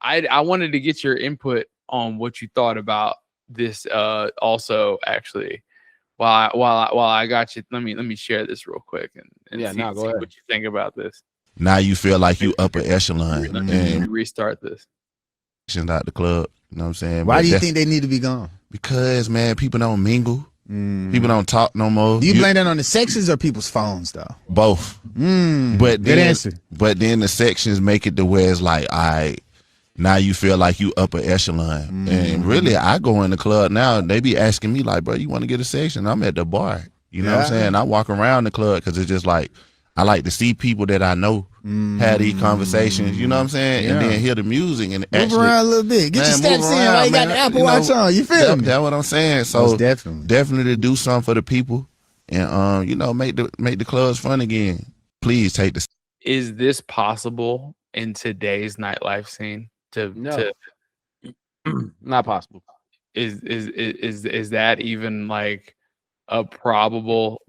I wanted to get your input on what you thought about this. Also, actually, while I got you, let me share this real quick and see Go ahead. what you think about this. Now you feel like you upper echelon Let and me restart this. out the club. You know what I'm saying? Why do you think they need to be gone? Because, man, people don't mingle. People don't talk no more. Do you blame that on the sections or people's phones, though? Both. But good answer. But then the sections make it to where it's like, all right, now you feel like you upper echelon. And really, I go in the club now, they be asking me like, bro, you want to get a section? I'm at the bar. You know what I'm saying? I walk around the club because it's just like, I like to see people that I know have these conversations, you know what I'm saying? And then hear the music and move around a little bit. Get your steps in while you got the Apple Watch on. You feel me? That's what I'm saying. So most definitely do something for the people and make the clubs fun again. Please take the. Is this possible in today's nightlife scene? No. Not possible. Is that even like a probable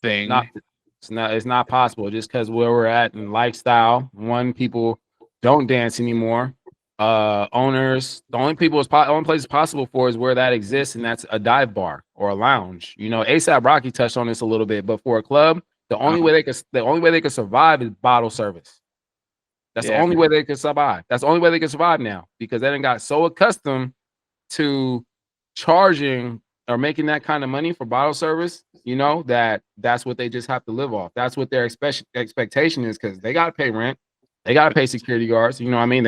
thing? It's not possible just because where we're at in lifestyle. One, people don't dance anymore. Owners, the only place it's possible for is where that exists, and that's a dive bar or a lounge. You know, ASAP Rocky touched on this a little bit, but for a club, the only way they could survive is bottle service. That's the only way they could survive. That's the only way they could survive now, because they done got so accustomed to charging or making that kind of money for bottle service, you know, that's what they just have to live off. That's what their expectation is, because they got to pay rent, they got to pay security guards. You know what I mean?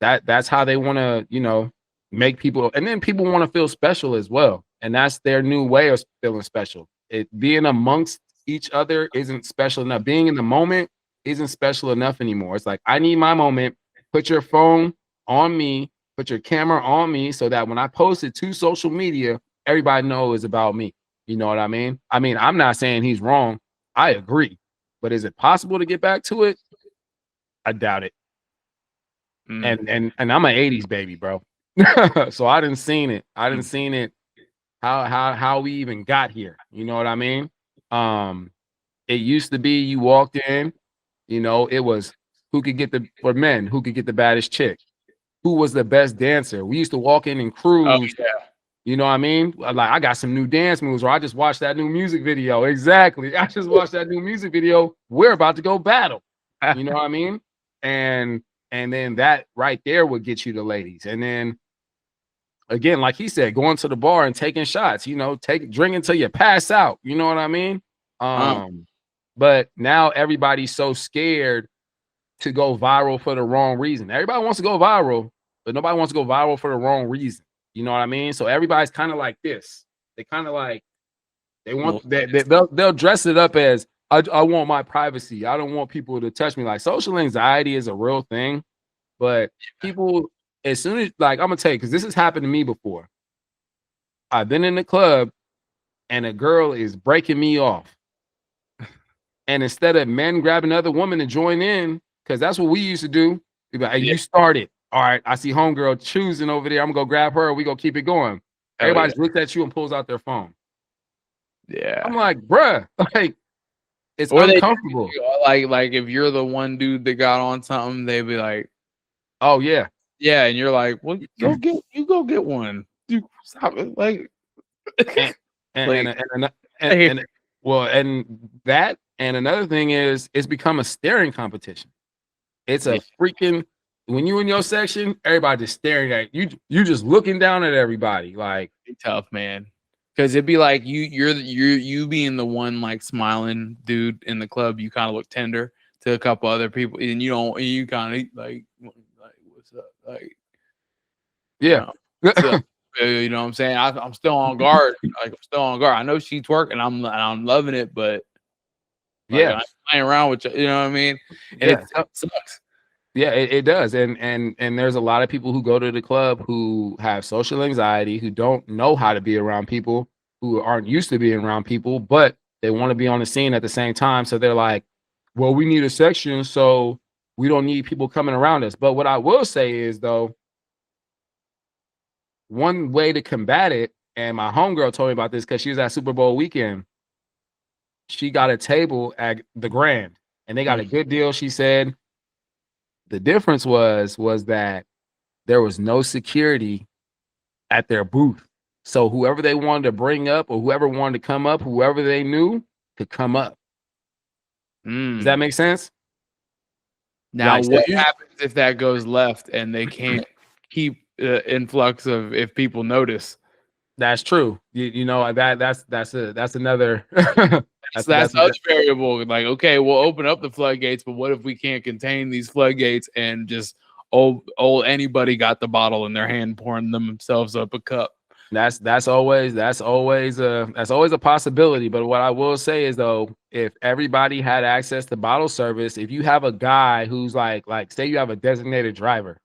That's how they want to, you know, make people, and then people want to feel special as well, and that's their new way of feeling special. Being amongst each other isn't special enough. Being in the moment isn't special enough anymore. It's like, I need my moment. Put your phone on me. Put your camera on me so that when I post it to social media, everybody knows it's about me. You know what I mean? I mean, I'm not saying he's wrong. I agree. But is it possible to get back to it? I doubt it. And I'm an 80s baby, bro. So I didn't seen it. How we even got here. You know what I mean? It used to be you walked in, you know, it was who could get the baddest chick. Who was the best dancer? We used to walk in and cruise. Oh, yeah. You know what I mean? Like, I got some new dance moves, or I just watched that new music video. Exactly. I just watched that new music video. We're about to go battle. You know what I mean? And then that right there would get you the ladies. And then again, like he said, going to the bar and taking shots, you know, drinking until you pass out. You know what I mean? But now everybody's so scared to go viral for the wrong reason. Everybody wants to go viral, but nobody wants to go viral for the wrong reason. You know what I mean? So everybody's kind of like this. They kind of like, they'll dress it up as, I want my privacy. I don't want people to touch me. Like, social anxiety is a real thing, but people, as soon as, like, I'm gonna tell you, because this has happened to me before. I've been in the club and a girl is breaking me off. And instead of men grabbing another woman to join in, because that's what we used to do. Like, hey, you started. All right, I see homegirl choosing over there. I'm gonna go grab her. We gonna keep it going. Everybody just looks at you and pulls out their phone. Yeah. I'm like, bruh, like, it's uncomfortable. Like if you're the one dude that got on something, they'd be like, oh yeah. Yeah, and you're like, well, go get one. Dude, stop it. Like, and another thing is, it's become a staring competition. It's a freaking, when you in your section, everybody just staring at you. You just looking down at everybody. Like, tough, man. Because it'd be like you being the one like smiling dude in the club. You kind of look tender to a couple other people, and you kind of like what's up, like, yeah. You know what I'm saying? I'm still on guard. Like, I'm still on guard. I know she's twerking. I'm loving it, but like, yeah, I'm playing around with you. You know what I mean? And it sucks. Yeah, it does. And there's a lot of people who go to the club who have social anxiety, who don't know how to be around people, who aren't used to being around people, but they want to be on the scene at the same time. So they're like, well, we need a section, so we don't need people coming around us. But what I will say is, though, one way to combat it, and my homegirl told me about this because she was at Super Bowl weekend. She got a table at the Grand, and they got a good deal, she said. The difference was that there was no security at their booth. So whoever they wanted to bring up or whoever wanted to come up, whoever they knew could come up. Does that make sense? Now, Like, what happens if that goes left and they can't keep influx of if people notice? That's true. You know that's another that's other variable. Like, okay, we'll open up the floodgates, but what if we can't contain these floodgates and just old anybody got the bottle in their hand pouring themselves up a cup? That's always a possibility. But what I will say is, though, if everybody had access to bottle service, if you have a guy who's like say you have a designated driver,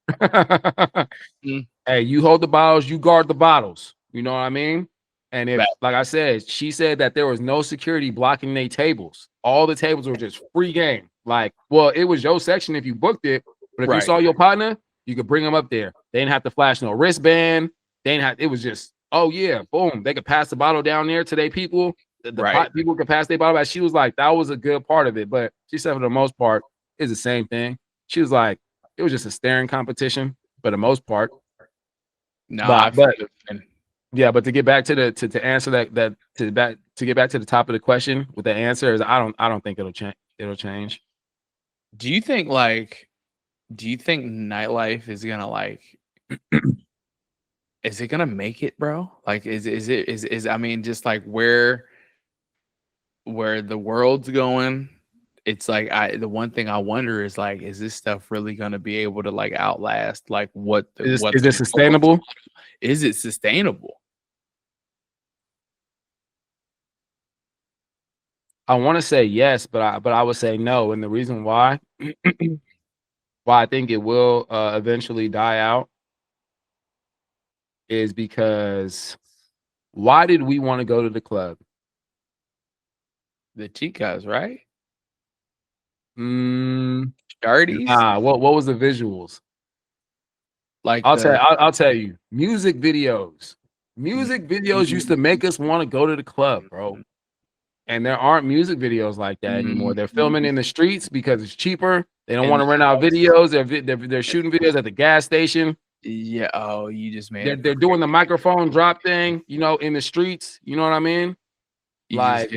hey, you hold the bottles, you guard the bottles. You know what I mean? And if, like I said, she said that there was no security blocking their tables. All the tables were just free game. Like, well, it was your section if you booked it, but if you saw your partner, you could bring them up there. They didn't have to flash no wristband. They didn't have. It was just, oh yeah, boom. They could pass the bottle down there to their people. The pot people could pass their bottle back. She was like, that was a good part of it, but she said for the most part, it's the same thing. She was like, it was just a staring competition for the most part. No, but yeah, but to get back to to answer to get back to the top of the question with the answer is I don't think it'll change. It'll change. Do you think nightlife is gonna like? Is it gonna make it, bro? Like, is I mean, just like where the world's going, it's like the one thing I wonder is like, is this stuff really gonna be able to like outlast like what is it sustainable? Is it sustainable? I want to say yes, but I would say no, and the reason why I think it will eventually die out is because why did we want to go to the club? The chicas, right? Dirties? Nah, what was the visuals? Like I'll tell you, music videos. Music videos used to make us want to go to the club, bro. And there aren't music videos like that anymore. They're filming in the streets because it's cheaper. They don't want to rent out videos. They're shooting videos at the gas station. Yeah. Oh, you just made. They're doing the microphone drop thing, you know, in the streets. You know what I mean? Like,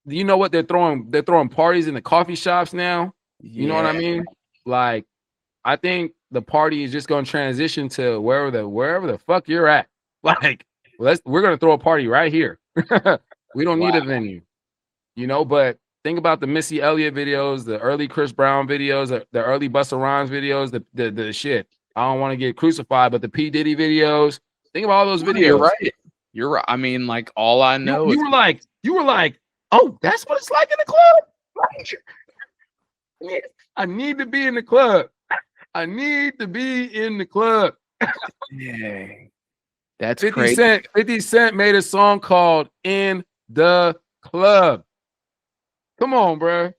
you know what they're throwing? They're throwing parties in the coffee shops now. You know what I mean? Like, I think the party is just going to transition to wherever the fuck you're at. Like, we're going to throw a party right here. We don't need a venue, you know. But think about the Missy Elliott videos, the early Chris Brown videos, the early Busta Rhymes videos, the shit. I don't want to get crucified, but the P Diddy videos. Think about all those videos. You're right. You're right. I mean, like all I know you were like, oh, that's what it's like in the club. I need to be in the club. I need to be in the club. Yeah, that's 50 crazy. 50 Cent made a song called "In the Club." Come on, bro.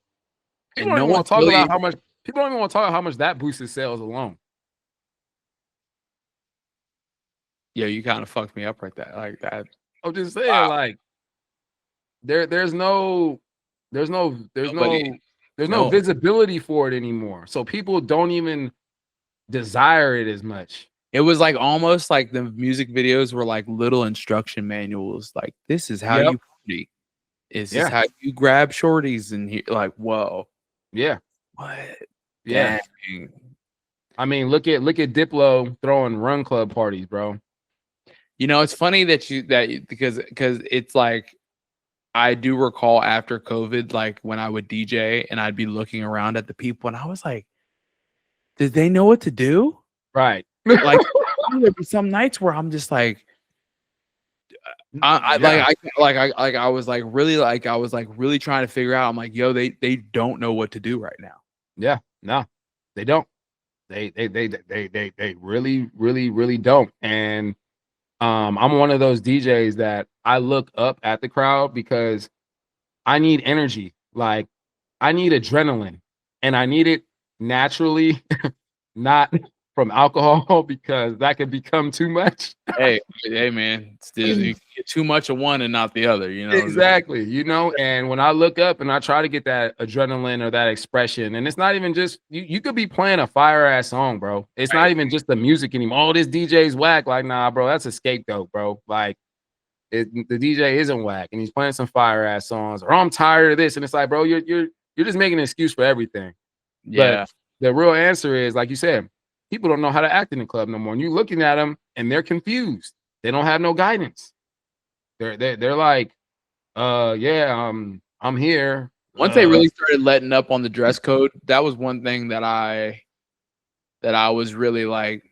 People don't even want to talk about how much. People don't even want to talk about how much that boosted sales alone. Yeah, you kind of fucked me up right there, like that. I'm just saying, like, there's no visibility for it anymore. So people don't even desire it as much. It was like almost like the music videos were like little instruction manuals. Like, this is how you party. This is how you grab shorties and here. Like, whoa. Yeah. What? Yeah. Dang. I mean, look at Diplo throwing Run Club parties, bro. You know, it's funny because it's like I do recall after COVID, like when I would DJ and I'd be looking around at the people and I was like, did they know what to do? Right. Like there'd be some nights where I'm just like, I was really trying to figure out. I'm like, yo, they don't know what to do right now. Yeah, no, they don't. They really, really, really don't. And I'm one of those DJs that I look up at the crowd because I need energy. Like, I need adrenaline, and I need it naturally, not from alcohol because that could become too much. Hey, man, still you get too much of one and not the other, you know. Exactly, you know. And when I look up and I try to get that adrenaline or that expression, and it's not even just you could be playing a fire ass song, bro. It's not even just the music anymore. Oh, this DJ's whack. Like, nah, bro, that's a scapegoat, bro. Like, the DJ isn't whack, and he's playing some fire ass songs. Or I'm tired of this, and it's like, bro, you're just making an excuse for everything. Yeah. But the real answer is, like you said, people don't know how to act in the club no more. And you're looking at them and they're confused. They don't have no guidance. They're like, yeah, I'm here. Once they really started letting up on the dress code, that was one thing that I was really like,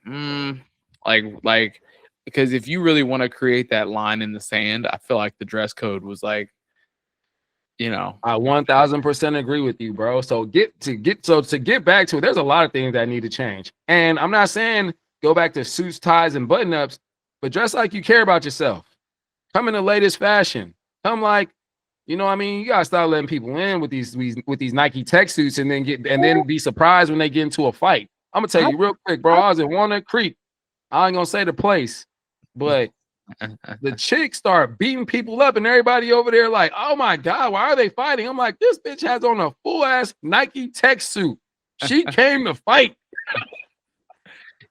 because if you really want to create that line in the sand, I feel like the dress code was like, you know, I 1000% agree with you, bro. So to get back to it, there's a lot of things that need to change. And I'm not saying go back to suits, ties, and button-ups, but dress like you care about yourself. Come in the latest fashion. Come like, you know what I mean? You gotta start letting people in with these Nike tech suits and then be surprised when they get into a fight. I'm gonna tell you real quick, bro. I was in Walnut Creek. I ain't gonna say the place, but the chicks start beating people up, and everybody over there like, oh my God, why are they fighting? I'm like, this bitch has on a full ass Nike tech suit. She came to fight.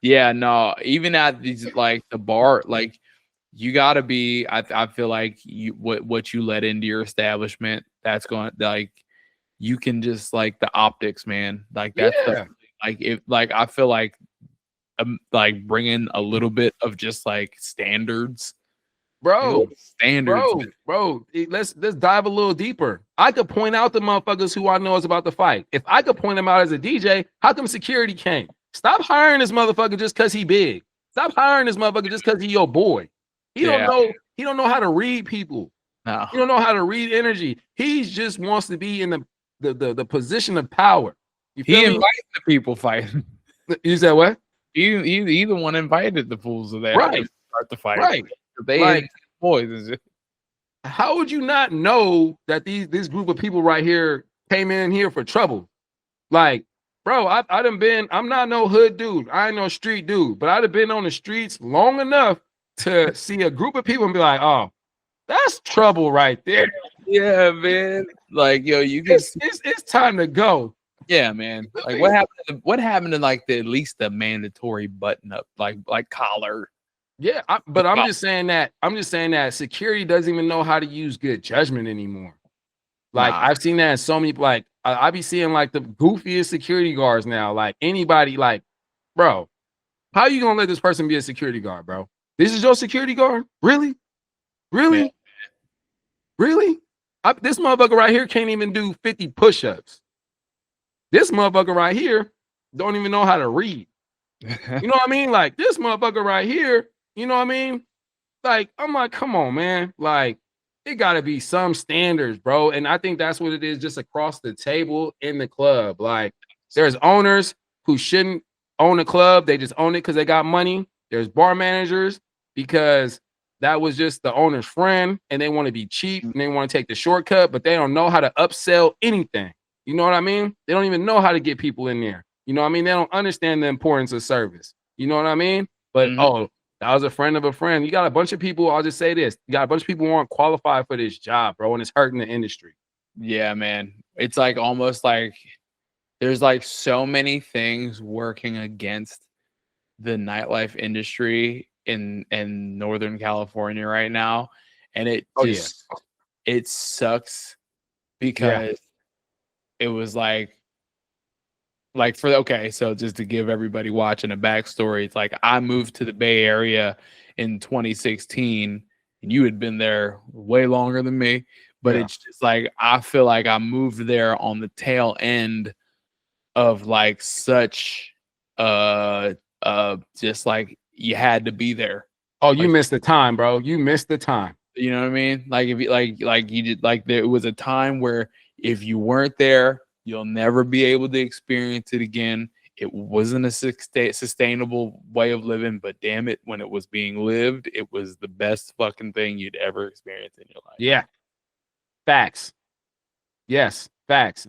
Yeah, no, even at these like the bar, like you gotta be, I feel like what you let into your establishment, that's going like you can just like the optics, man. Like that's I feel like bringing a little bit of just like standards. Bro, standards, bro. Let's dive a little deeper. I could point out the motherfuckers who I know is about to fight. If I could point them out as a DJ, how come security came? Stop hiring this motherfucker just because he big. Stop hiring this motherfucker just because he your boy. He don't know how to read people. No. He don't know how to read energy. He just wants to be in the position of power. He invited the people fighting. You said what? He the one invited the fools of that right. to start the fight. Right. They like boys. How would you not know that this group of people right here came in here for trouble? Like, bro, I done been. I'm not no hood dude. I ain't no street dude, but I'd have been on the streets long enough to see a group of people and be like, oh, that's trouble right there. Yeah, man. Like, yo, it's time to go. Yeah, man. Like, what happened to like at least the mandatory button up, like collar? Yeah, but I'm just saying that security doesn't even know how to use good judgment anymore. Like I've seen that in so many. Like I be seeing like the goofiest security guards now. Like anybody, like, bro, how you gonna let this person be a security guard, bro? This is your security guard? Really? Really? Man. Really? This motherfucker right here can't even do 50 push-ups. This motherfucker right here don't even know how to read. You know what I mean? Like this motherfucker right here, you know what I mean? Like, I'm like, come on, man. Like, it gotta be some standards, bro. And I think that's what it is just across the table in the club. Like, there's owners who shouldn't own a club. They just own it because they got money. There's bar managers because that was just the owner's friend and they want to be cheap and they want to take the shortcut, but they don't know how to upsell anything. You know what I mean? They don't even know how to get people in there. You know what I mean? They don't understand the importance of service. You know what I mean? But oh, that was a friend of a friend. You got a bunch of people. I'll just say this. You got a bunch of people who aren't qualified for this job, bro, and it's hurting the industry. Yeah, man. It's like almost like there's like so many things working against the nightlife industry in Northern California right now. And it just it sucks because it was like so just to give everybody watching a backstory, it's like I moved to the Bay Area in 2016 and you had been there way longer than me, but it's just like I feel like I moved there on the tail end of like such just like you had to be there. Oh, you missed the time, bro. You missed the time. You know what I mean? Like if you like you did, like there was a time where if you weren't there, you'll never be able to experience it again. It wasn't a sustainable way of living, but damn it, when it was being lived, it was the best fucking thing you'd ever experience in your life. Yeah. Facts. Yes, facts.